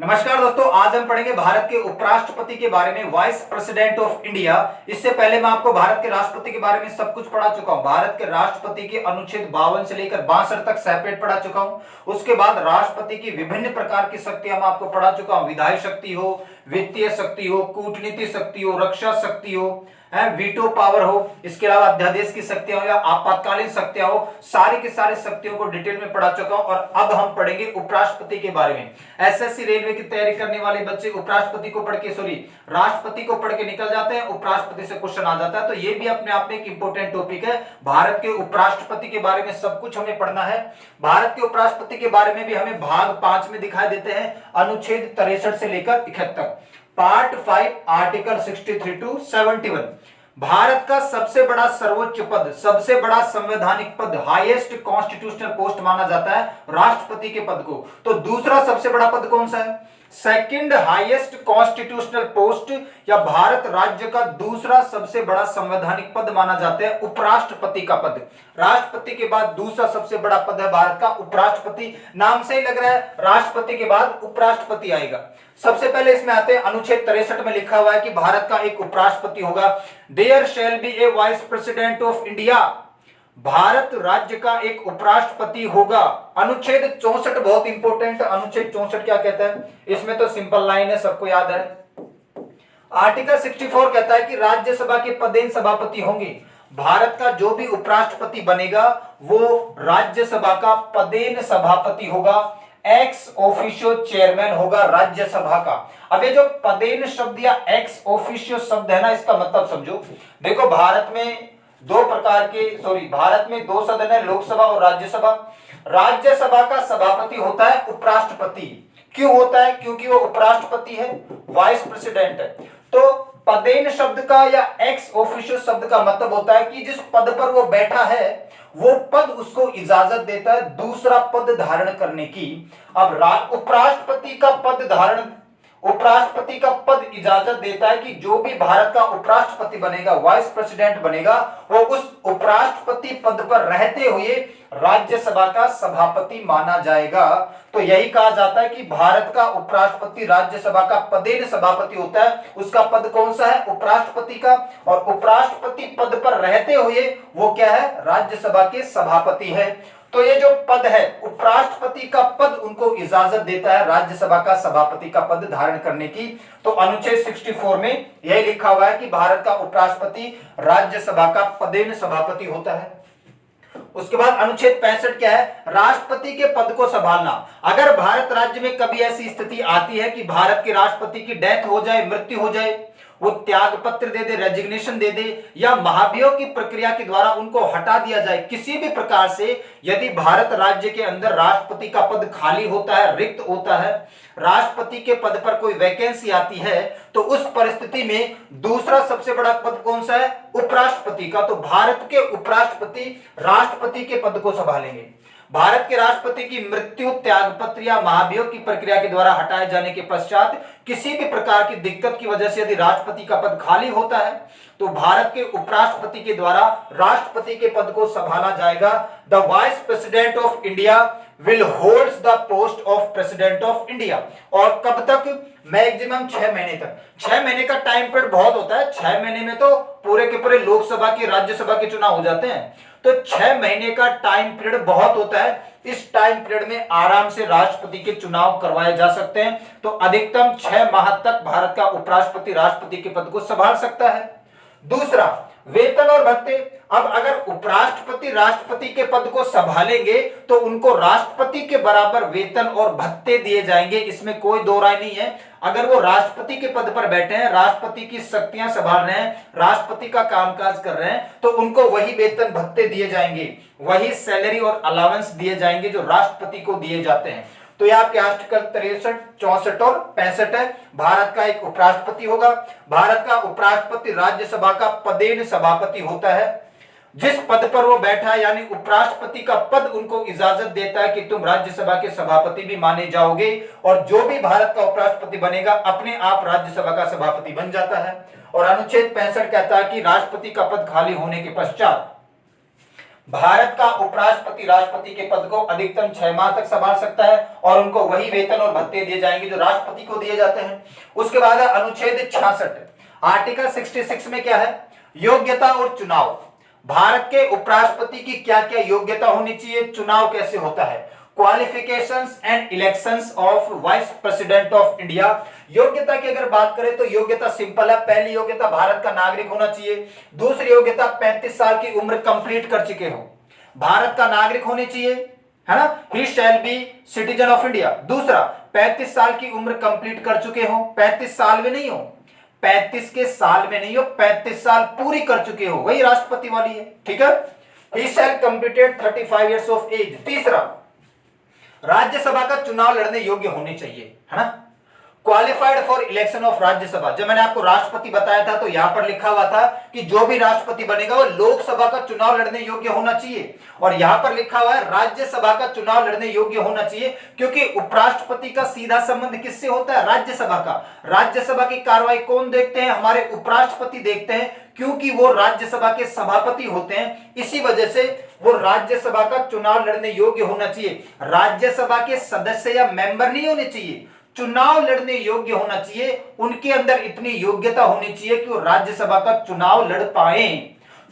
नमस्कार दोस्तों, आज हम पढ़ेंगे भारत के उपराष्ट्रपति के बारे में, वाइस प्रेसिडेंट ऑफ इंडिया। इससे पहले मैं आपको भारत के राष्ट्रपति के बारे में सब कुछ पढ़ा चुका हूं। भारत के राष्ट्रपति के अनुच्छेद 52 से लेकर 62 तक सेपरेट पढ़ा चुका हूं। उसके बाद राष्ट्रपति की विभिन्न प्रकार की शक्तियां मैं आपको पढ़ा चुका हूं। विधायी शक्ति हो, वित्तीय शक्ति हो, कूटनीति शक्ति हो, रक्षा शक्ति हो, वीटो पावर हो, इसके अलावा अध्यादेश की शक्तियां हो या आपातकालीन शक्तियां हो, सारी की सारी शक्तियों को डिटेल में पढ़ा चुका हूं। और अब हम पढ़ेंगे उपराष्ट्रपति के बारे में। एसएससी रेलवे की तैयारी करने वाले बच्चे उपराष्ट्रपति को पढ़ के राष्ट्रपति को पढ़ के निकल जाते हैं, उपराष्ट्रपति से क्वेश्चन आ जाता है। तो ये भी अपने आप में एक इंपॉर्टेंट टॉपिक है। भारत के उपराष्ट्रपति के बारे में सब कुछ हमें पढ़ना है। भारत के उपराष्ट्रपति के बारे में भी हमें भाग 5 में दिखाई देते हैं, अनुच्छेद 63 से लेकर 71, पार्ट 5, आर्टिकल 63 टू 71। भारत का सबसे बड़ा सर्वोच्च पद, सबसे बड़ा संवैधानिक पद, हाईएस्ट कॉन्स्टिट्यूशनल पोस्ट माना जाता है राष्ट्रपति के पद को। तो दूसरा सबसे बड़ा पद कौन सा है? सेकंड हाईएस्ट कॉन्स्टिट्यूशनल पोस्ट या भारत राज्य का दूसरा सबसे बड़ा संवैधानिक पद माना जाता है उपराष्ट्रपति का पद। राष्ट्रपति के बाद दूसरा सबसे बड़ा पद है भारत का उपराष्ट्रपति। नाम से ही लग रहा है राष्ट्रपति के बाद उपराष्ट्रपति आएगा। सबसे पहले इसमें आते हैं, अनुच्छेद 63 में लिखा हुआ है कि भारत का एक उपराष्ट्रपति होगा। There shall be a vice president of India. Bharat राज्य का एक उपराष्ट्रपति होगा। अनुच्छेद 64 बहुत इंपॉर्टेंट। अनुच्छेद 64 क्या कहता है? इसमें तो सिंपल लाइन है, सबको याद है। आर्टिकल 64 कहता है कि राज्यसभा के पदेन सभापति होंगे। भारत का जो भी उपराष्ट्रपति बनेगा वो राज्यसभा का पदेन सभापति होगा, एक्स ऑफिशियो चेयरमैन होगा राज्यसभा का। अब ये जो पदेन शब्द या एक्स ऑफिशियो शब्द है ना, इसका मतलब समझो। देखो, भारत में दो सदन है, लोकसभा और राज्यसभा। राज्यसभा का सभापति होता है उपराष्ट्रपति। क्यों होता है? क्योंकि वो उपराष्ट्रपति है, वाइस प्रेसिडेंट है। तो पदेन शब्द का या एक्स ऑफिशियो शब्द का मतलब होता है कि जिस पद पर वो बैठा है वो पद उसको इजाजत देता है दूसरा पद धारण करने की। अब उपराष्ट्रपति का पद इजाजत देता है कि जो भी भारत का उपराष्ट्रपति बनेगा, वाइस प्रेसिडेंट बनेगा, वो उस उपराष्ट्रपति पद पर रहते हुए राज्यसभा का सभापति माना जाएगा। तो यही कहा जाता है कि भारत का उपराष्ट्रपति राज्यसभा का पदेन सभापति होता है। उसका पद कौन सा है? उपराष्ट्रपति का। और उपराष्ट्रपति पद पर रहते हुए वो क्या है? राज्यसभा के सभापति है। तो ये जो पद है, उपराष्ट्रपति का पद उनको इजाजत देता है राज्यसभा का सभापति का पद धारण करने की। तो अनुच्छेद 64 में यही लिखा हुआ है कि भारत का उपराष्ट्रपति राज्यसभा का पदेन सभापति होता है। उसके बाद अनुच्छेद 65 क्या है? राष्ट्रपति के पद को संभालना। अगर भारत राज्य में कभी ऐसी स्थिति आती है कि भारत के राष्ट्रपति की डेथ हो जाए, मृत्यु हो जाए, वो त्याग पत्र दे दे, रेजिग्नेशन दे दे, या महाभियोग की प्रक्रिया के द्वारा उनको हटा दिया जाए, किसी भी प्रकार से यदि भारत राज्य के अंदर राष्ट्रपति का पद खाली होता है, रिक्त होता है, राष्ट्रपति के पद पर कोई वैकेंसी आती है, तो उस परिस्थिति में दूसरा सबसे बड़ा पद कौन सा है? उपराष्ट्रपति का। तो भारत के उपराष्ट्रपति राष्ट्रपति के पद को संभालेंगे। भारत के राष्ट्रपति की मृत्यु, त्यागपत्र या महाभियोग की प्रक्रिया के द्वारा हटाए जाने के पश्चात किसी भी प्रकार की दिक्कत की वजह से यदि राष्ट्रपति का पद खाली होता है तो भारत के उपराष्ट्रपति के द्वारा राष्ट्रपति के पद को संभाला जाएगा। The vice president of India will holds the post of president of India. और कब तक? मैक्सिमम 6 महीने तक। 6 महीने का टाइम पीरियड बहुत होता है। 6 महीने में तो पूरे के पूरे लोकसभा के, राज्यसभा के चुनाव हो जाते हैं। तो 6 महीने का टाइम पीरियड बहुत होता है। इस टाइम पीरियड में आराम से राष्ट्रपति के चुनाव करवाए जा सकते हैं। तो अधिकतम 6 माह तक भारत का उपराष्ट्रपति राष्ट्रपति के पद को संभाल सकता है। दूसरा, वेतन और भत्ते। अब अगर उपराष्ट्रपति राष्ट्रपति के पद को संभालेंगे तो उनको राष्ट्रपति के बराबर वेतन और भत्ते दिए जाएंगे, इसमें कोई दो राय नहीं है। अगर वो राष्ट्रपति के पद पर बैठे हैं, राष्ट्रपति की शक्तियां संभाल रहे हैं, राष्ट्रपति का कामकाज कर रहे हैं, तो उनको वही वेतन भत्ते दिए जाएंगे, वही सैलरी और अलावेंस दिए जाएंगे जो राष्ट्रपति को दिए जाते हैं। तो ये आपके आर्टिकल 63, 64 और 65 है। भारत का एक उपराष्ट्रपति होगा। भारत का उपराष्ट्रपति राज्यसभा का पदेन सभापति होता है। जिस पद पर वो बैठा है, यानी उपराष्ट्रपति का पद उनको इजाजत देता है कि तुम राज्यसभा के सभापति भी माने जाओगे, और जो भी भारत का उपराष्ट्रपति बनेगा अपने आप राज्यसभा का सभापति बन जाता है। और अनुच्छेद 65 कहता है कि राष्ट्रपति का पद खाली होने के पश्चात भारत का उपराष्ट्रपति राष्ट्रपति के पद को अधिकतम 6 माह तक संभाल सकता है और उनको वही वेतन और भत्ते दिए जाएंगे जो राष्ट्रपति को दिए जाते हैं। उसके बाद अनुच्छेद 66 आर्टिकल 66 में क्या है, योग्यता और चुनाव। भारत के उपराष्ट्रपति की क्या क्या योग्यता होनी चाहिए, चुनाव कैसे होता है, qualifications and elections of vice president of India. योग्यता की अगर बात करें तो योग्यता सिंपल है। पहली योग्यता भारत का नागरिक होना चाहिए। दूसरी योग्यता 35 साल की उम्र कंप्लीट कर चुके हो, भारत का नागरिक होने चाहिए, है ना, he shall be citizen of India. दूसरा 35 साल की उम्र कंप्लीट कर चुके हो, 35 साल में नहीं हो, 35 के साल में नहीं हो, 35 साल पूरी कर चुके हो, वही राष्ट्रपति वाली है, ठीक है। ही शैल कंप्लीटेड 35 इयर्स ऑफ एज। तीसरा राज्यसभा का चुनाव लड़ने योग्य होने चाहिए, है ना, qualified for election of Rajya Sabha. जब मैंने आपको राष्ट्रपति बताया था तो यहां पर लिखा हुआ था कि जो भी राष्ट्रपति बनेगा वो लोकसभा का चुनाव लड़ने योग्य होना चाहिए, और यहां पर लिखा हुआ है राज्यसभा का चुनाव लड़ने योग्य होना चाहिए, क्योंकि उपराष्ट्रपति का सीधा संबंध किससे होता है, राज्यसभा का। राज्यसभा की कार्रवाई कौन देखते हैं, हमारे उपराष्ट्रपति देखते हैं, क्योंकि वो राज्यसभा के सभापति होते हैं। इसी वजह से वो राज्यसभा का चुनाव लड़ने योग्य होना चाहिए। राज्यसभा के सदस्य या मेंबर नहीं होने चाहिए, चुनाव लड़ने योग्य होना चाहिए। उनके अंदर इतनी योग्यता होनी चाहिए कि वो राज्यसभा का चुनाव लड़ पाए।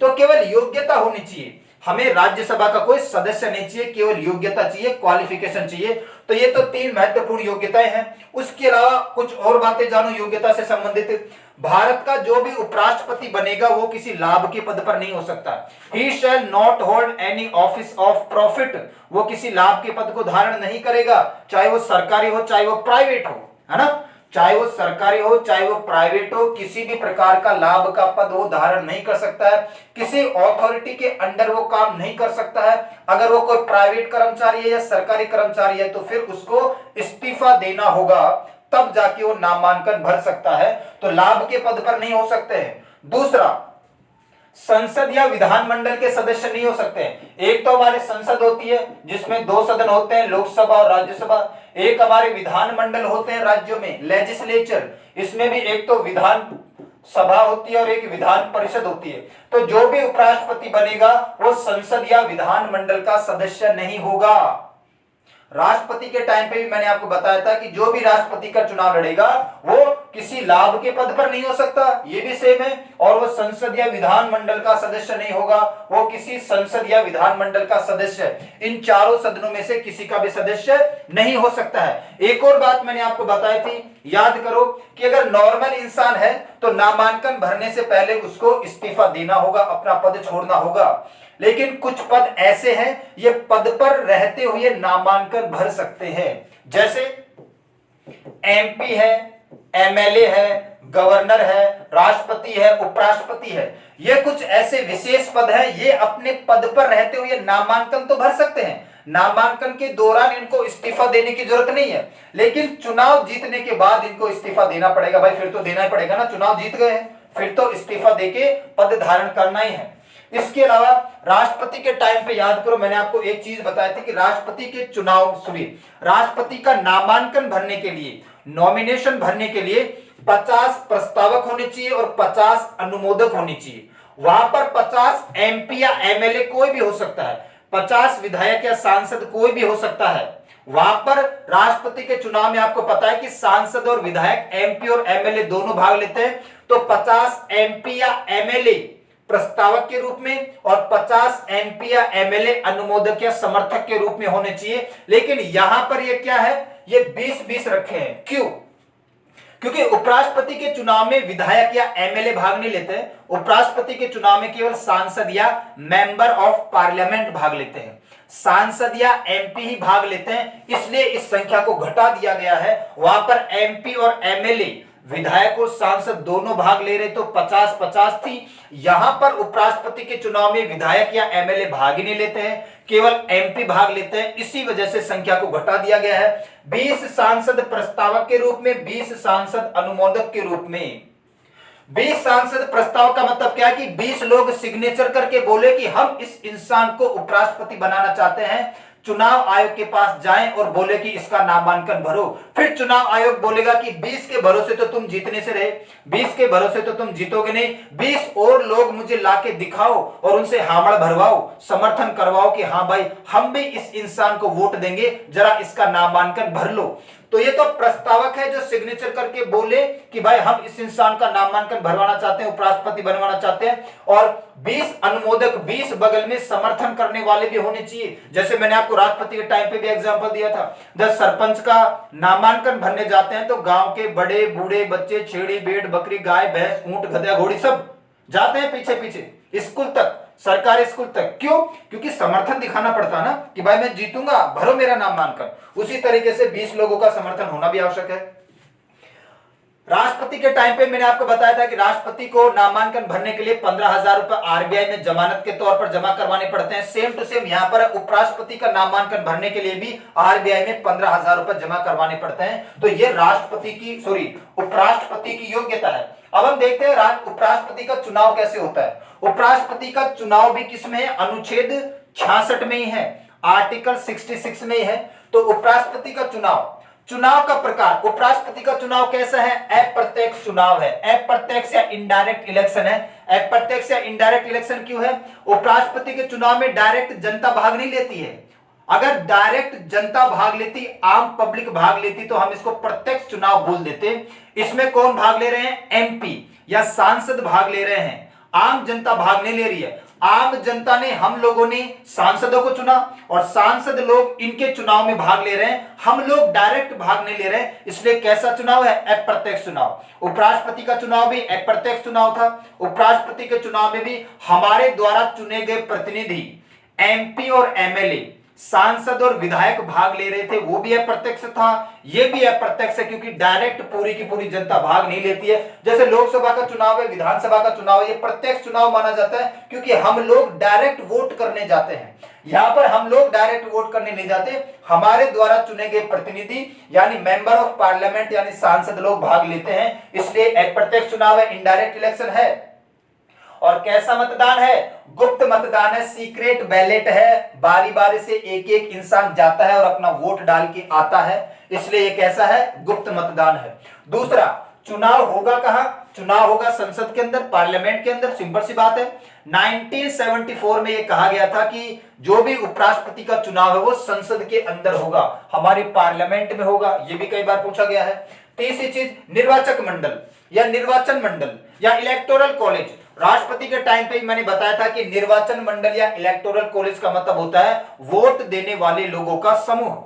तो केवल योग्यता होनी चाहिए, हमें राज्यसभा का कोई सदस्य नहीं चाहिए, केवल योग्यता चाहिए, क्वालिफिकेशन चाहिए। तो ये तो 3 महत्वपूर्ण योग्यताएं हैं। उसके अलावा कुछ और बातें जानो योग्यता से संबंधित। भारत का जो भी उपराष्ट्रपति बनेगा वो किसी लाभ के पद पर नहीं हो सकता। He shall not hold any office of profit, वो किसी लाभ के पद को धारण नहीं करेगा, चाहे वो सरकारी हो चाहे वो प्राइवेट हो, है ना, चाहे वो सरकारी हो चाहे वो प्राइवेट हो, किसी भी प्रकार का लाभ का पद वो धारण नहीं कर सकता है, किसी अथॉरिटी के अंडर वो काम नहीं कर सकता है। अगर वो कोई प्राइवेट कर्मचारी है या सरकारी कर्मचारी है तो फिर उसको इस्तीफा देना होगा, तब जाके वो नामांकन भर सकता है। तो लाभ के पद पर नहीं हो सकते हैं। दूसरा, संसद या विधानमंडल के सदस्य नहीं हो सकते हैं। एक तो हमारी संसद होती है जिसमें 2 सदन होते हैं, लोकसभा और राज्यसभा। एक हमारे विधानमंडल होते हैं राज्यों में, लेजिस्लेचर, इसमें भी एक तो विधान सभा होती है और एक विधान परिषद होती है। तो जो भी उपराष्ट्रपति बनेगा वो संसद या विधानमंडल का सदस्य नहीं होगा। राष्ट्रपति के टाइम पे भी मैंने आपको बताया था कि जो भी राष्ट्रपति का चुनाव लड़ेगा वो किसी लाभ के पद पर नहीं हो सकता, ये भी सेम है। और वो संसद या विधानमंडल का सदस्य नहीं होगा, वो किसी संसद या विधानमंडल का सदस्य, इन चारों सदनों में से किसी का भी सदस्य नहीं हो सकता है। एक और बात मैंने आपको बताई थी, याद करो कि अगर नॉर्मल इंसान है तो नामांकन भरने से पहले उसको इस्तीफा देना होगा, अपना पद छोड़ना होगा। लेकिन कुछ पद ऐसे हैं ये पद पर रहते हुए नामांकन भर सकते हैं, जैसे एमपी है, एमएलए है, गवर्नर है, राष्ट्रपति है, उपराष्ट्रपति है। ये कुछ ऐसे विशेष पद हैं, ये अपने पद पर रहते हुए नामांकन तो भर सकते हैं, नामांकन के दौरान इनको इस्तीफा देने की जरूरत नहीं है, लेकिन चुनाव जीतने के बाद इनको इस्तीफा देना पड़ेगा। भाई फिर तो देना ही पड़ेगा ना, चुनाव जीत गए हैं, फिर तो इस्तीफा देके पद धारण करना ही है। इसके अलावा राष्ट्रपति के टाइम पे याद करो, मैंने आपको एक चीज बताई थी कि राष्ट्रपति के चुनाव राष्ट्रपति का नामांकन भरने के लिए, नॉमिनेशन भरने के लिए 50 प्रस्तावक होने चाहिए और 50 अनुमोदक होने चाहिए। वहां पर 50 एमपी या एमएलए कोई भी हो सकता है, 50 विधायक या सांसद कोई भी हो सकता है। वहां पर राष्ट्रपति के चुनाव में आपको पता है कि सांसद और विधायक, एमपी और एमएलए दोनों भाग लेते हैं। तो 50 एमपी या एमएलए प्रस्तावक के रूप में और 50 एमपी या एमएलए अनुमोदक या समर्थक के रूप में होने चाहिए। लेकिन यहां पर ये क्या है, ये 20-20 रखे हैं। क्यों? क्योंकि उपराष्ट्रपति के चुनाव में विधायक या एमएलए भाग नहीं लेते हैं, उपराष्ट्रपति के चुनाव में केवल सांसद या मेंबर ऑफ पार्लियामेंट भाग लेते हैं, सांसद या एमपी ही भाग लेते हैं। इसलिए इस संख्या को घटा दिया गया है। वहां पर एमपी और एमएलए, विधायक और सांसद दोनों भाग ले रहे तो 50-50 थी। यहां पर उपराष्ट्रपति के चुनाव में विधायक या एमएलए भाग ही नहीं लेते हैं, केवल एमपी भाग लेते हैं। इसी वजह से संख्या को घटा दिया गया है। 20 सांसद प्रस्तावक के रूप में, 20 सांसद अनुमोदक के रूप में। 20 सांसद प्रस्ताव का मतलब क्या है कि 20 लोग सिग्नेचर करके बोले कि हम इस इंसान को उपराष्ट्रपति बनाना चाहते हैं। चुनाव आयोग के पास जाएं और बोले कि इसका नामांकन भरो, फिर चुनाव आयोग बोलेगा कि 20 के भरोसे तो तुम जीतने से रहे, 20 के भरोसे तो तुम जीतोगे नहीं, 20 और लोग मुझे लाके दिखाओ और उनसे हामड़ भरवाओ, समर्थन करवाओ कि हाँ भाई हम भी इस इंसान को वोट देंगे, जरा इसका नामांकन भर लो। तो ये तो प्रस्तावक है जो सिग्नेचर करके बोले कि भाई हम इस इंसान का नामांकन भरवाना चाहते हैं, उपराष्ट्रपति बनवाना चाहते हैं, और 20 अनुमोदक, 20 बगल में समर्थन करने वाले भी होने चाहिए। जैसे मैंने आपको राष्ट्रपति के टाइम पे भी एग्जांपल दिया था, जब सरपंच का नामांकन भरने जाते हैं तो गांव के बड़े बूढ़े बच्चे, छेड़ी भेड़ बकरी गाय भैंस ऊंट गधा घोड़ी सब जाते हैं पीछे पीछे, स्कूल तक, सरकारी स्कूल तक। क्यों? क्योंकि समर्थन दिखाना पड़ता ना कि भाई मैं जीतूंगा, भरो मेरा नामांकन। उसी तरीके से 20 लोगों का समर्थन होना भी आवश्यक है। राष्ट्रपति के टाइम पे मैंने आपको बताया था कि राष्ट्रपति को नामांकन भरने के लिए 15,000 रुपए आरबीआई में जमानत के तौर पर जमा करवाने पड़ते हैं। सेम टू सेम यहां पर उपराष्ट्रपति का नामांकन भरने के लिए भी आरबीआई में 15,000 रुपए जमा करवाने पड़ते हैं। तो ये उपराष्ट्रपति की योग्यता है। अब हम देखते हैं उपराष्ट्रपति का चुनाव कैसे होता है। उपराष्ट्रपति का चुनाव भी किसमें है? अनुच्छेद 66 में ही है, आर्टिकल 66 में ही है। तो उपराष्ट्रपति का चुनाव का प्रकार, उपराष्ट्रपति का चुनाव कैसा है? अप्रत्यक्ष चुनाव है, अप्रत्यक्ष या इनडायरेक्ट इलेक्शन है। अप्रत्यक्ष या इनडायरेक्ट इलेक्शन क्यों है? उपराष्ट्रपति के चुनाव में डायरेक्ट जनता भाग नहीं लेती है। अगर डायरेक्ट जनता भाग लेती, आम पब्लिक भाग लेती, तो हम इसको प्रत्यक्ष चुनाव बोल देते। इसमें कौन भाग ले रहे हैं? एमपी या सांसद भाग ले रहे हैं, आम जनता भाग नहीं ले रही है। आम जनता ने, हम लोगों ने सांसदों को चुना और सांसद लोग इनके चुनाव में भाग ले रहे हैं, हम लोग डायरेक्ट भाग नहीं ले रहे हैं। इसलिए कैसा चुनाव है? अप्रत्यक्ष चुनाव। उपराष्ट्रपति का चुनाव भी अप्रत्यक्ष चुनाव था। उपराष्ट्रपति के चुनाव में भी हमारे द्वारा चुने गए प्रतिनिधि, एमपी और एमएलए, सांसद और विधायक भाग ले रहे थे, वो भी अप्रत्यक्ष था। ये भी अप्रत्यक्ष है क्योंकि डायरेक्ट पूरी की पूरी जनता भाग नहीं लेती है। जैसे लोकसभा का चुनाव है, विधानसभा का चुनाव है, ये प्रत्यक्ष चुनाव माना जाता है क्योंकि हम लोग डायरेक्ट वोट करने जाते हैं। यहां पर हम लोग डायरेक्ट वोट करने नहीं जाते, हमारे द्वारा चुने गए प्रतिनिधि यानी मेंबर ऑफ पार्लियामेंट यानी सांसद लोग भाग लेते हैं। इसलिए अप्रत्यक्ष चुनाव है, इनडायरेक्ट इलेक्शन है। और कैसा मतदान है? गुप्त मतदान है, सीक्रेट बैलेट है। बारी बारी से एक एक इंसान जाता है और अपना वोट डाल के आता है, इसलिए ये कैसा है? गुप्त मतदान है। दूसरा, चुनाव होगा कहां? चुनाव होगा संसद के अंदर, पार्लियामेंट के अंदर। सिंपल सी बात है। 1974 में ये कहा गया था कि जो भी उपराष्ट्रपति का चुनाव है वो संसद के अंदर होगा, हमारी पार्लियामेंट में होगा। ये भी कई बार पूछा गया है। तीसरी चीज, निर्वाचक मंडल या निर्वाचन मंडल या इलेक्टोरल कॉलेज। राष्ट्रपति के टाइम पे मैंने बताया था कि निर्वाचन मंडल या इलेक्टोरल कॉलेज का मतलब होता है वोट देने वाले लोगों का समूह।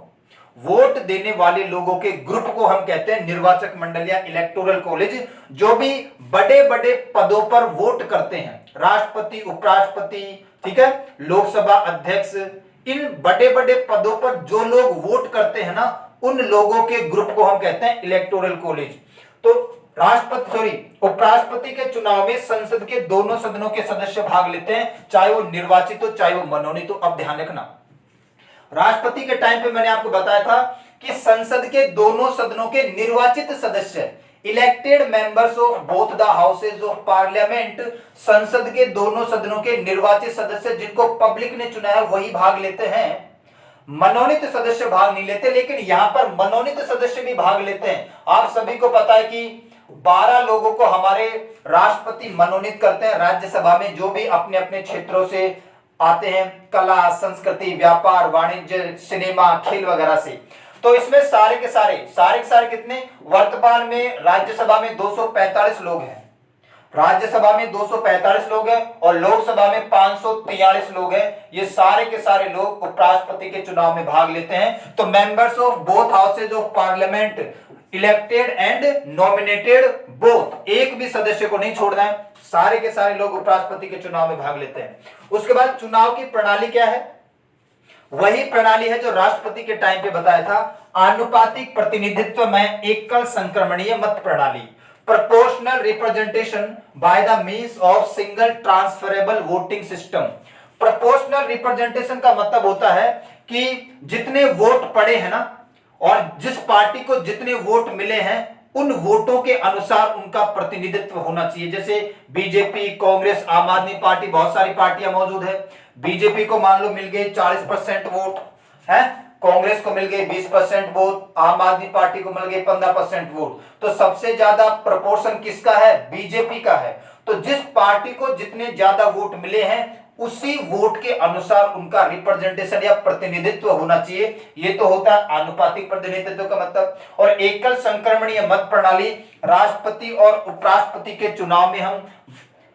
वोट देने वाले लोगों के ग्रुप को हम कहते हैं निर्वाचक मंडल या इलेक्टोरल कॉलेज। जो भी बड़े बड़े पदों पर वोट करते हैं, राष्ट्रपति, उपराष्ट्रपति, ठीक है, लोकसभा अध्यक्ष, इन बड़े बड़े पदों पर जो लोग वोट करते हैं ना, उन लोगों के ग्रुप को हम कहते हैं इलेक्टोरल कॉलेज। तो उपराष्ट्रपति के चुनाव में संसद के दोनों सदनों के सदस्य भाग लेते हैं, चाहे वो निर्वाचित हो चाहे वो मनोनीत हो। अब ध्यान रखना, राष्ट्रपति के टाइम पे मैंने आपको बताया था कि संसद के दोनों सदनों के निर्वाचित सदस्य, elected members of both the houses of parliament, संसद के दोनों सदनों के निर्वाचित सदस्य जिनको पब्लिक ने चुना है वही भाग लेते हैं। मनोनीत सदस्य भाग नहीं लेते, लेकिन यहां पर मनोनीत सदस्य भी भाग लेते हैं। आप सभी को पता है कि 12 लोगों को हमारे राष्ट्रपति मनोनीत करते हैं राज्यसभा में, जो भी अपने अपने क्षेत्रों से आते हैं, कला, संस्कृति, व्यापार, वाणिज्य, सिनेमा, खेल वगैरह से। तो इसमें सारे के सारे कितने? वर्तमान में राज्यसभा में 245 लोग हैं, राज्यसभा में 245 लोग हैं और लोकसभा में 543 लोग हैं। ये सारे के सारे लोग उपराष्ट्रपति के चुनाव में भाग लेते हैं। तो members of both houses of parliament, elected and nominated both, एक भी सदस्य को नहीं छोड़ना है, सारे के सारे लोग उपराष्ट्रपति के चुनाव में भाग लेते हैं। उसके बाद चुनाव की प्रणाली क्या है? वही प्रणाली है जो राष्ट्रपति के टाइम पे बताया था, आनुपातिक प्रतिनिधित्व में एकल संक्रमणीय मत प्रणाली, proportional representation by the means of single transferable voting system. Proportional representation का मतलब होता है कि जितने वोट पड़े हैं ना, और जिस पार्टी को जितने वोट मिले हैं उन वोटों के अनुसार उनका प्रतिनिधित्व होना चाहिए। जैसे बीजेपी, कांग्रेस, आम आदमी पार्टी, बहुत सारी पार्टियां मौजूद है। बीजेपी को मान लो मिल गए 40% वोट, है, कांग्रेस को मिल गए 20% वोट, आम आदमी पार्टी को मिल गए 15% वोट। तो सबसे ज्यादा प्रोपोर्शन किसका है? बीजेपी का है। तो जिस पार्टी को जितने ज्यादा वोट मिले हैं उसी वोट के अनुसार उनका रिप्रेजेंटेशन या प्रतिनिधित्व होना चाहिए। ये तो होता है आनुपातिक प्रतिनिधित्व का मतलब। और एकल संक्रमणीय मत प्रणाली राष्ट्रपति और उपराष्ट्रपति के चुनाव में हम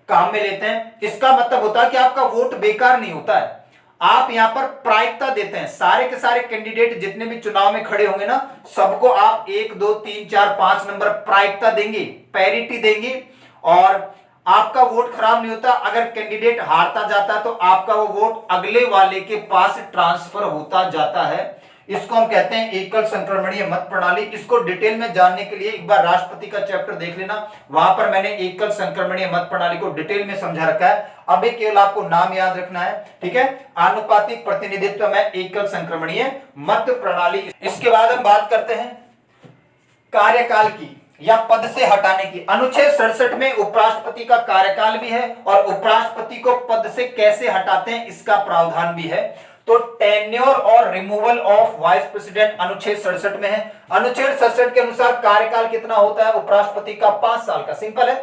काम में लेते हैं। इसका मतलब होता है कि आपका वोट बेकार नहीं होता है, आप यहां पर प्रायिकता देते हैं। सारे के सारे कैंडिडेट जितने भी चुनाव में खड़े होंगे ना, सबको आप 1 2 3 4 5 नंबर प्रायिकता देंगे, पैरिटी देंगे, और आपका वोट खराब नहीं होता। अगर कैंडिडेट हारता जाता है तो आपका वो वोट अगले वाले के पास ट्रांसफर होता जाता है। इसको हम कहते हैं एकल संक्रमणीय मत प्रणाली। इसको डिटेल में जानने के लिए एक बार राष्ट्रपति का चैप्टर देख लेना, वहां पर मैंने एकल संक्रमणीय मत प्रणाली को डिटेल में समझा रखा है। अभी केवल आपको नाम याद रखना है, ठीक है। आनुपातिक प्रतिनिधित्व में एकल संक्रमणीय मत प्रणाली। इसके बाद हम बात करते हैं कार्यकाल की या पद से हटाने की। अनुच्छेद 67 में उपराष्ट्रपति का कार्यकाल भी है और उपराष्ट्रपति को पद से कैसे हटाते हैं इसका प्रावधान भी है। तो टेन्योर और रिमूवल ऑफ वाइस प्रेसिडेंट अनुच्छेद 67 में है। अनुच्छेद 67 के अनुसार कार्यकाल कितना होता है उपराष्ट्रपति का? 5 साल का। सिंपल है।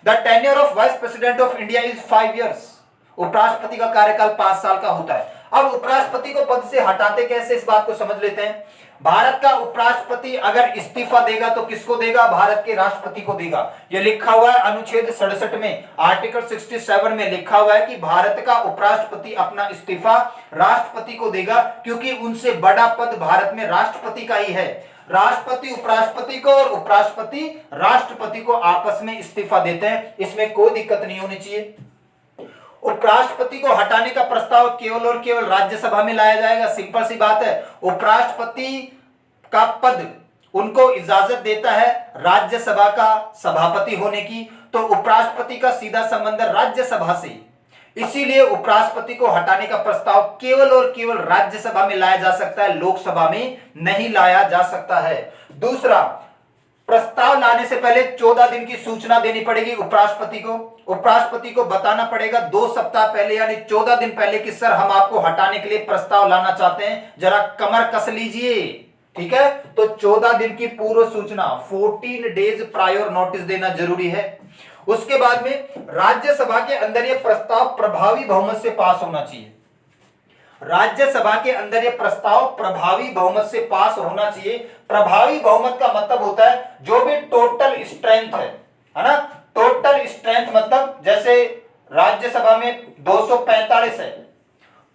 The tenure of vice president of India is 5 years। उपराष्ट्रपति का कार्यकाल 5 साल का होता है। अब उपराष्ट्रपति को पद से हटाते कैसे, इस बात को समझ लेते हैं। भारत का उपराष्ट्रपति अगर इस्तीफा देगा तो किसको देगा? भारत के राष्ट्रपति को देगा। यह लिखा हुआ है अनुच्छेद 67 में, आर्टिकल 67 में लिखा हुआ है कि भारत का उपराष्ट्रपति अपना इस्तीफा राष्ट्रपति को देगा, क्योंकि उनसे बड़ा पद भारत में राष्ट्रपति का ही है। राष्ट्रपति उपराष्ट्रपति को और उपराष्ट्रपति राष्ट्रपति को आपस में इस्तीफा देते हैं, इसमें कोई दिक्कत नहीं होनी चाहिए। उपराष्ट्रपति को हटाने का प्रस्ताव केवल और केवल राज्यसभा में लाया जाएगा। सिंपल सी बात है। उपराष्ट्रपति का पद उनको इजाजत देता है राज्यसभा का सभापति होने की, तो उपराष्ट्रपति का सीधा संबंध राज्यसभा से, इसीलिए उपराष्ट्रपति को हटाने का प्रस्ताव केवल और केवल राज्यसभा में लाया जा सकता है, लोकसभा में नहीं लाया जा सकता है। दूसरा, प्रस्ताव लाने से पहले 14 दिन की सूचना देनी पड़ेगी उपराष्ट्रपति को। उपराष्ट्रपति को बताना पड़ेगा 2 सप्ताह पहले यानी 14 दिन पहले कि सर हम आपको हटाने के लिए प्रस्ताव लाना चाहते हैं, जरा कमर कस लीजिए, ठीक है। तो 14 दिन की पूर्व सूचना, 14 डेज प्रायर नोटिस देना जरूरी है। उसके बाद में राज्यसभा के अंदर यह प्रस्ताव प्रभावी बहुमत से पास होना चाहिए। राज्यसभा के अंदर यह प्रस्ताव प्रभावी बहुमत से पास होना चाहिए। प्रभावी बहुमत का मतलब होता है जो भी टोटल स्ट्रेंथ है ना। टोटल स्ट्रेंथ मतलब जैसे राज्यसभा में 245 है,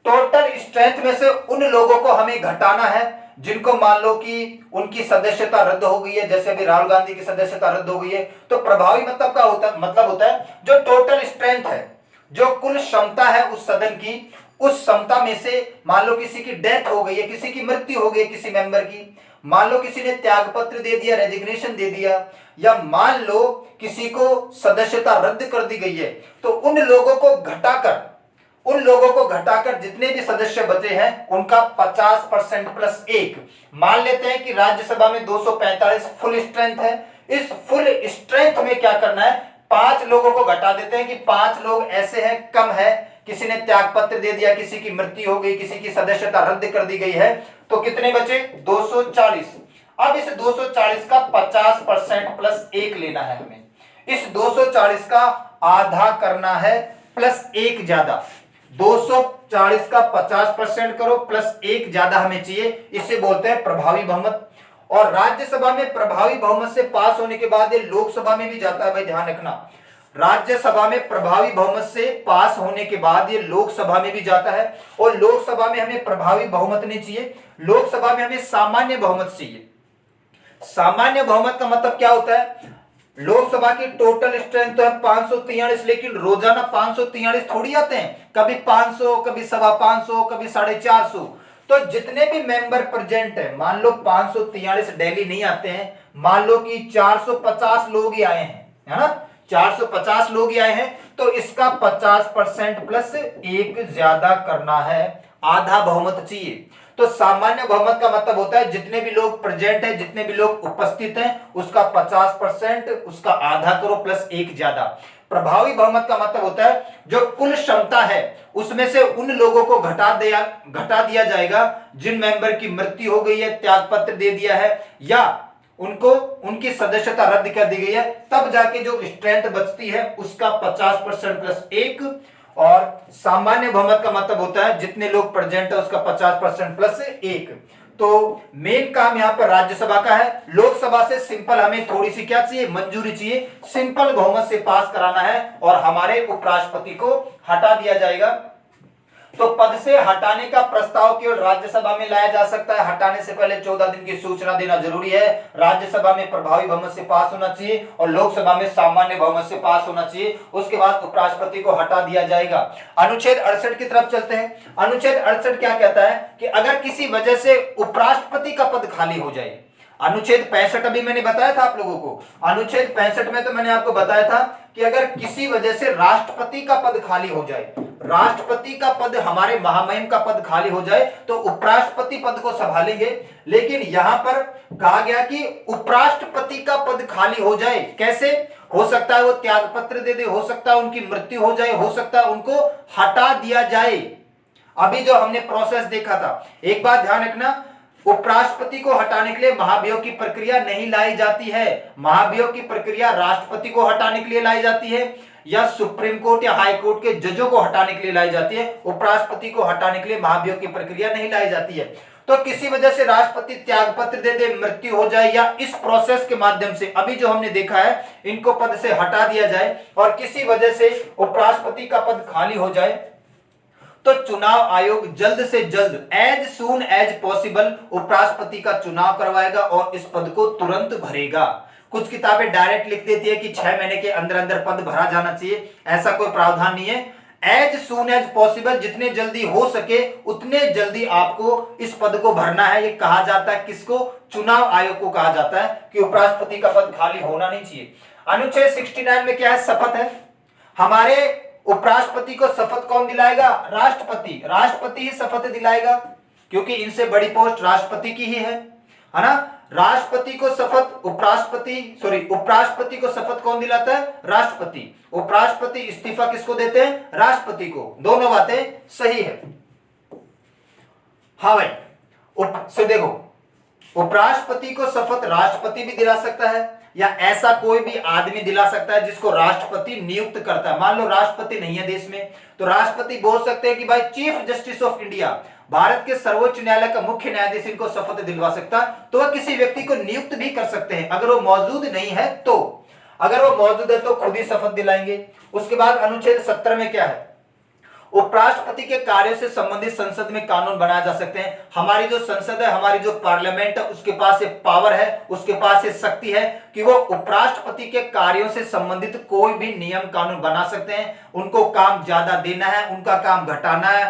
टोटल स्ट्रेंथ में से उन लोगों को हमें घटाना है जिनको मान लो कि उनकी सदस्यता रद्द हो गई है, जैसे अभी राहुल गांधी की सदस्यता रद्द हो गई है। तो प्रभावी मतलब का मतलब होता है जो टोटल स्ट्रेंथ है, जो कुल क्षमता है उस सदन की, उस क्षमता में से मान लो किसी की डेथ हो गई है, किसी की मृत्यु हो गई किसी मेंबर की, मान लो किसी ने त्यागपत्र दे दिया, रेजिग्नेशन दे दिया, या मान लो किसी को सदस्यता रद्द कर दी गई है, तो उन लोगों को घटाकर जितने भी सदस्य बचे हैं उनका 50% प्लस 1। मान लेते हैं कि राज्यसभा में 245 फुल स्ट्रेंथ है। इस फुल स्ट्रेंथ में क्या करना है, 5 लोगों को घटा देते हैं कि 5 लोग ऐसे हैं, कम है, किसी ने त्यागपत्र दे दिया, किसी की मृत्यु हो गई, किसी की सदस्यता रद्द कर दी गई है, तो कितने बचे? 240। अब इस 240 का 50% प्लस 1 लेना है हमें। इस 240 का आधा करना है प्लस 1 ज्यादा। 240 का 50% करो प्लस 1 ज्यादा हमें चाहिए, इसे बोलते हैं प्रभावी बहुमत। और राज्यसभा में प्रभावी बहुमत से पास होने के बाद ये लोकसभा में भी जाता है, भाई ध्यान रखना। राज्यसभा में प्रभावी बहुमत से पास होने के बाद ये लोकसभा में भी जाता है, और लोकसभा में हमें प्रभावी बहुमत नहीं चाहिए, लोकसभा में हमें सामान्य बहुमत चाहिए। सामान्य बहुमत का मतलब क्या होता है? लोकसभा की टोटल स्ट्रेंथ तो है 543, लेकिन रोजाना 543 थोड़ी आते हैं, कभी 500, कभी 550, कभी 450। तो जितने भी मेंबर प्रेजेंट है, मान लो 543 डेली नहीं आते हैं, मान लो कि 450 लोग ही आए हैं, है ना, 450 लोग ही आए हैं, तो इसका 50% प्लस 1 ज्यादा करना है, आधा बहुमत चाहिए। तो सामान्य बहुमत का मतलब होता है जितने भी लोग प्रेजेंट हैं, जितने भी लोग उपस्थित हैं, उसका 50%, उसका आधा करो प्लस एक ज्यादा। प्रभावी बहुमत का मतलब होता है जो कुल क्षमता है उसमें से उन लोगों को घटा दिया जाएगा जिन मेंबर की मृत्यु हो गई है, त्यागपत्र दे दिया है, या उनको उनकी सदस्यता रद्द कर दी गई है, तब जाके जो स्ट्रेंथ बचती है उसका 50% प्लस एक। और सामान्य बहुमत का मतलब होता है जितने लोग प्रेजेंट है उसका 50% प्लस एक। तो मेन काम यहां पर राज्यसभा का है। लोकसभा से सिंपल हमें थोड़ी सी क्या चाहिए, मंजूरी चाहिए, सिंपल बहुमत से पास कराना है और हमारे उपराष्ट्रपति को हटा दिया जाएगा। तो पद से हटाने का प्रस्ताव केवल राज्यसभा में लाया जा सकता है। हटाने से पहले 14 दिन की सूचना देना जरूरी है। राज्यसभा में प्रभावी बहुमत से पास होना चाहिए और लोकसभा में सामान्य बहुमत से पास होना चाहिए। उसके बाद उपराष्ट्रपति को हटा दिया जाएगा। अनुच्छेद 68 की तरफ चलते हैं। अनुच्छेद 68 क्या कहता है कि अगर किसी वजह से उपराष्ट्रपति का पद खाली हो जाए, अनुच्छेद 65 अभी मैंने बताया था आप लोगों को, अनुच्छेद 65 में तो मैंने आपको बताया था कि अगर किसी वजह से राष्ट्रपति का पद खाली हो जाए, राष्ट्रपति का पद, हमारे महामहिम का पद खाली हो जाए तो उपराष्ट्रपति पद को संभालेंगे। लेकिन यहां पर कहा गया कि उपराष्ट्रपति का पद खाली हो जाए, कैसे हो सकता है, वो त्यागपत्र दे दे, हो सकता है उनकी मृत्यु हो जाए, हो सकता है उनको हटा दिया जाए। अभी जो हमने प्रोसेस देखा था, एक बात ध्यान रखना, उपराष्ट्रपति को हटाने के लिए महाभियोग की प्रक्रिया नहीं लाई जाती है। महाभियोग की प्रक्रिया राष्ट्रपति को हटाने के लिए लाई जाती है या सुप्रीम कोर्ट या हाई कोर्ट के जजों को हटाने के लिए लाई जाती है। उपराष्ट्रपति को हटाने के लिए महाभियोग की प्रक्रिया नहीं लाई जाती है। तो किसी वजह से राष्ट्रपति त्यागपत्र दे दे, मृत्यु हो जाए, या इस प्रोसेस के माध्यम से अभी जो हमने देखा है इनको पद से हटा दिया जाए और किसी वजह से उपराष्ट्रपति का पद खाली हो जाए, तो चुनाव आयोग जल्द से जल्द, एज सून एज पॉसिबल, उपराष्ट्रपति का चुनाव करवाएगा और इस पद को तुरंत भरेगा। कुछ किताबें डायरेक्ट लिख देती है कि 6 महीने के अंदर अंदर पद भरा जाना चाहिए, ऐसा कोई प्रावधान नहीं है। एज सून एज पॉसिबल, जितने जल्दी हो सके उतने जल्दी आपको इस पद को भरना है। ये कहा जाता है किसको, चुनाव आयोग को कहा जाता है कि उपराष्ट्रपति का पद खाली होना नहीं चाहिए। अनुच्छेद 69 में क्या है, शपथ है। हमारे उपराष्ट्रपति को शपथ कौन दिलाएगा, राष्ट्रपति। राष्ट्रपति ही शपथ दिलाएगा क्योंकि इनसे बड़ी पोस्ट राष्ट्रपति की ही है ना। राष्ट्रपति को शपथ उपराष्ट्रपति को शपथ कौन दिलाता है, राष्ट्रपति। उपराष्ट्रपति इस्तीफा किसको देते हैं, राष्ट्रपति को। दोनों बातें सही है। हाँ भाई, देखो, उपराष्ट्रपति को शपथ राष्ट्रपति भी दिला सकता है या ऐसा कोई भी आदमी दिला सकता है जिसको राष्ट्रपति नियुक्त करता है। मान लो राष्ट्रपति नहीं है देश में, तो राष्ट्रपति बोल सकते हैं कि भाई chief justice of India, Bharat के सर्वोच्च न्यायालय का मुख्य न्यायाधीश इनको शपथ दिलवा सकता है। तो वह किसी व्यक्ति को नियुक्त भी कर सकते हैं अगर वो मौजूद नहीं है तो। अगर वो मौजूद है तो खुद ही शपथ दिलाएंगे। उसके बाद अनुच्छेद 70 में क्या है, उपराष्ट्रपति के कार्यों से संबंधित संसद में कानून बनाए जा सकते हैं। हमारी जो संसद है, हमारी जो पार्लियामेंट है, उसके पास एक पावर है, उसके पास एक शक्ति है कि वो उपराष्ट्रपति के कार्यों से संबंधित कोई भी नियम कानून बना सकते हैं। उनको काम ज्यादा देना है, उनका काम घटाना है,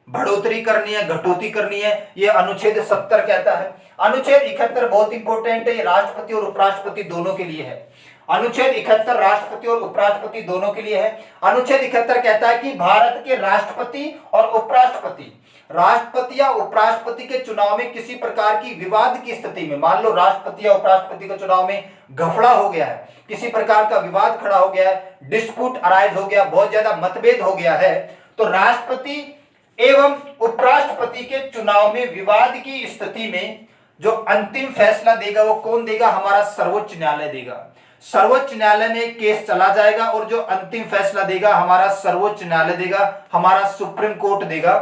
बढ़ोतरी करनी है, घटोती करनी है, ये अनुच्छेद 70 कहता है। अनुच्छेद 71 बहुत इंपॉर्टेंट है, ये राष्ट्रपति और उपराष्ट्रपति दोनों के लिए है। अनुच्छेद 71 राष्ट्रपति और उपराष्ट्रपति दोनों के लिए है। अनुच्छेद 71 कहता है कि भारत के राष्ट्रपति और उपराष्ट्रपति, राष्ट्रपति या उपराष्ट्रपति के चुनाव में किसी प्रकार की विवाद की स्थिति में, मान लो राष्ट्रपति या उपराष्ट्रपति के चुनाव में घपला हो गया है, किसी प्रकार का विवाद खड़ा हो गया है, डिस्प्यूट अराइज हो गया, बहुत ज्यादा मतभेद हो गया है, तो राष्ट्रपति एवं उपराष्ट्रपति के चुनाव में विवाद की स्थिति में जो अंतिम फैसला देगा वो कौन देगा, हमारा सर्वोच्च न्यायालय देगा। सर्वोच्च न्यायालय में केस चला जाएगा और जो अंतिम फैसला देगा हमारा सर्वोच्च न्यायालय देगा, हमारा सुप्रीम कोर्ट देगा।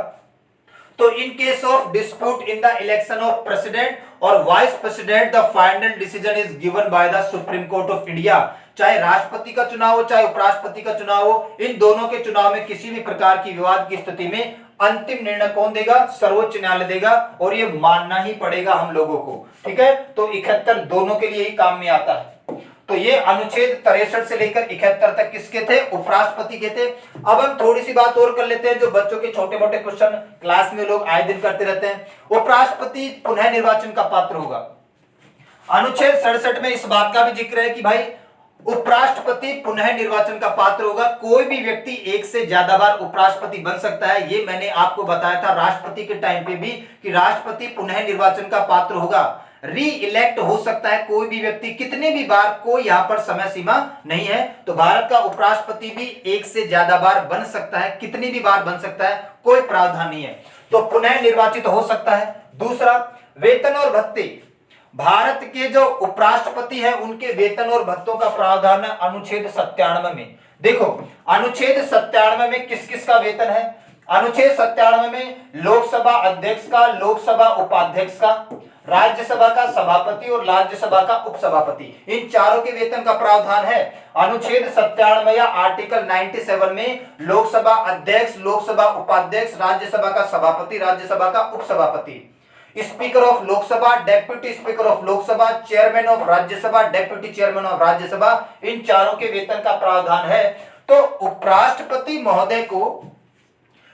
तो in case of dispute in the election of president और vice president the final decision is given by the supreme court of India. चाहे राष्ट्रपति का चुनाव हो चाहे उपराष्ट्रपति का चुनाव हो, इन दोनों के चुनाव में किसी भी प्रकार की विवाद की स्थिति में अंतिम निर्णय कौन देगा, सर्वोच्च न्यायालय देगा, और ये मानना ही पड़ेगा हम लोगों को। ठीक है, तो 71 दोनों के लिए ही काम में आता है। तो ये अनुच्छेद 63 से लेकर 71 तक किसके थे, उपराष्ट्रपति के थे। अब हम थोड़ी सी बात और कर लेते हैं जो बच्चों के छोटे मोटे क्वेश्चन क्लास में लोग आए दिन करते रहते हैं। उपराष्ट्रपति पुनः निर्वाचन का पात्र होगा। अनुच्छेद 67 में इस बात का भी जिक्र है कि भाई उपराष्ट्रपति पुनः निर्वाचन का पात्र होगा। कोई भी व्यक्ति एक से ज्यादा बार उपराष्ट्रपति बन सकता है। ये मैंने आपको बताया था राष्ट्रपति के टाइम पे भी कि राष्ट्रपति पुनः निर्वाचन का पात्र होगा। री इलेक्ट हो सकता है कोई भी व्यक्ति कितने भी बार, कोई यहां पर समय सीमा नहीं है। तो भारत का उपराष्ट्रपति भी एक से ज्यादा बार बन सकता है, कितनी भी बार बन सकता है, कोई प्रावधान नहीं है। तो पुनः निर्वाचित हो सकता है। दूसरा, वेतन और भत्ते। भारत के जो उपराष्ट्रपति है उनके वेतन और भत्तों का प्रावधान है अनुच्छेद 97 में। देखो अनुच्छेद 97 में किस किस का वेतन है? अनुच्छेद 97 में लोकसभा अध्यक्ष का, लोकसभा उपाध्यक्ष का, राज्यसभा का सभापति और राज्यसभा का उपसभापति, इन चारों के वेतन का प्रावधान है। अनुच्छेद 97 या आर्टिकल 97 में लोकसभा अध्यक्ष, लोकसभा उपाध्यक्ष, राज्यसभा का सभापति, राज्यसभा का उपसभापति, speaker of Lok Sabha, deputy speaker of Lok Sabha, chairman of Rajya Sabha, deputy chairman of Rajya Sabha, इन चारों के वेतन का प्रावधान है। तो उपराष्ट्रपति महोदय को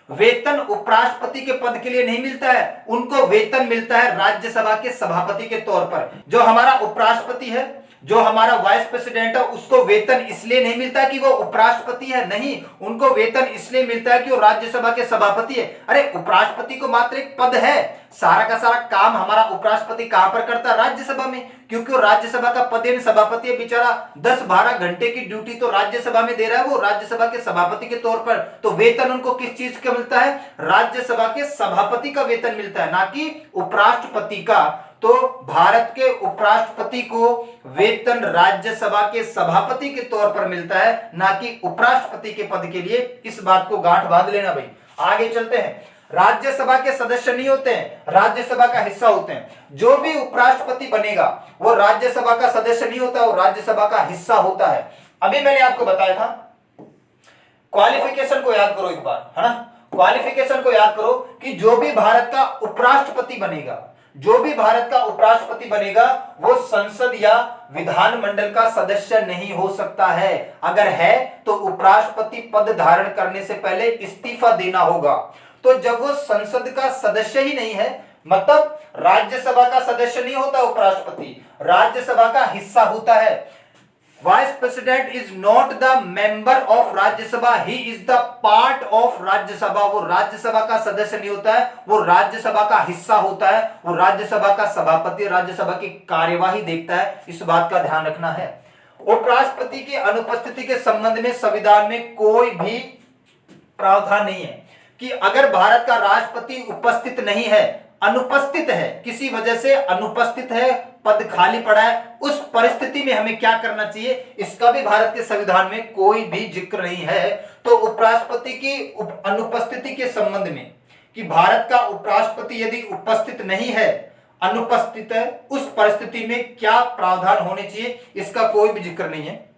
वेतन उपराष्ट्रपति के पद के लिए नहीं मिलता है, उनको वेतन मिलता है राज्यसभा के सभापति के तौर पर। जो हमारा उपराष्ट्रपति है, जो हमारा वाइस प्रेसिडेंट है, उसको वेतन इसलिए नहीं मिलता कि वो उपराष्ट्रपति है, नहीं, उनको वेतन इसलिए मिलता है कि वो राज्यसभा के सभापति है। अरे उपराष्ट्रपति को मात्र एक पद है, सारा का सारा काम हमारा उपराष्ट्रपति कहां पर करता है? राज्यसभा में, क्योंकि वो राज्यसभा का पदेन सभापति है। बेचारा 10-12 घंटे की ड्यूटी तो राज्यसभा में दे रहा है वो राज्यसभा के सभापति के तौर पर। तो वेतन उनको किस चीज का मिलता है? राज्यसभा के सभापति का वेतन मिलता है, ना कि उपराष्ट्रपति का। तो भारत के उपराष्ट्रपति को वेतन राज्यसभा के सभापति के तौर पर मिलता है, ना कि उपराष्ट्रपति के पद के लिए। इस बात को गांठ बांध लेना भाई। आगे चलते हैं। राज्यसभा के सदस्य नहीं होते हैं, राज्यसभा का हिस्सा होते हैं। जो भी उपराष्ट्रपति बनेगा वो राज्यसभा का सदस्य नहीं होता, वो राज्यसभा का हिस्सा होता है। अभी मैंने आपको बताया था, क्वालिफिकेशन को याद करो एक बार, है ना? क्वालिफिकेशन को याद करो कि जो भी भारत का उपराष्ट्रपति बनेगा, जो भी भारत का उपराष्ट्रपति बनेगा वो संसद या विधानमंडल का सदस्य नहीं हो सकता है। अगर है तो उपराष्ट्रपति पद धारण करने से पहले इस्तीफा देना होगा। तो जब वो संसद का सदस्य ही नहीं है, मतलब राज्यसभा का सदस्य नहीं होता उपराष्ट्रपति, राज्यसभा का हिस्सा होता है। Vice president is not the member of Rajya Sabha, he is the part of Rajya Sabha. वो राज्यसभा का सदस्य नहीं होता है, वो राज्यसभा का हिस्सा होता है, वो राज्यसभा का सभापति, राज्यसभा की कार्यवाही देखता है। इस बात का ध्यान रखना है। उपराष्ट्रपति की अनुपस्थिति के संबंध में संविधान में कोई भी प्रावधान नहीं है कि अगर भारत का राष्ट्रपति उपस्थित नहीं है, अनुपस्थित है, किसी वजह से अनुपस्थित है, पद खाली पड़ा है, उस परिस्थिति में हमें क्या करना चाहिए, इसका भी भारत के संविधान में कोई भी जिक्र नहीं है। तो उपराष्ट्रपति की अनुपस्थिति के संबंध में कि भारत का उपराष्ट्रपति यदि उपस्थित नहीं है, अनुपस्थित है, उस परिस्थिति में क्या प्रावधान होने चाहिए, इसका कोई भी जिक्र नहीं है।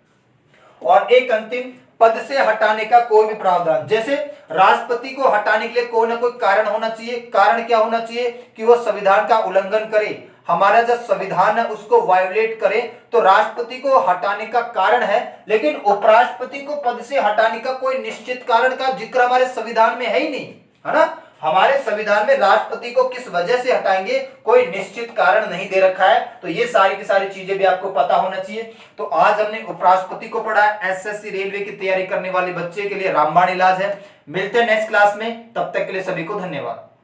और एक अंतिम, पद से हटाने का कोई भी प्रावधान, जैसे राष्ट्रपति को हटाने के लिए कोई ना कोई कारण होना चाहिए। कारण क्या होना चाहिए? कि वो संविधान का उल्लंघन करे, हमारा जो संविधान है उसको वायोलेट करे, तो राष्ट्रपति को हटाने का कारण है। लेकिन उपराष्ट्रपति को पद से हटाने का कोई निश्चित कारण का जिक्र हमारे संविधान में है ही नहीं, है ना? हमारे संविधान में राष्ट्रपति को किस वजह से हटाएंगे कोई निश्चित कारण नहीं दे रखा है। तो ये सारी की सारी चीजें भी आपको पता होना चाहिए। तो आज हमने उपराष्ट्रपति को पढ़ा है। एसएससी रेलवे की तैयारी करने वाले बच्चे के लिए रामबाण इलाज है। मिलते हैं नेक्स्ट क्लास में, तब तक के लिए सभी को धन्यवाद।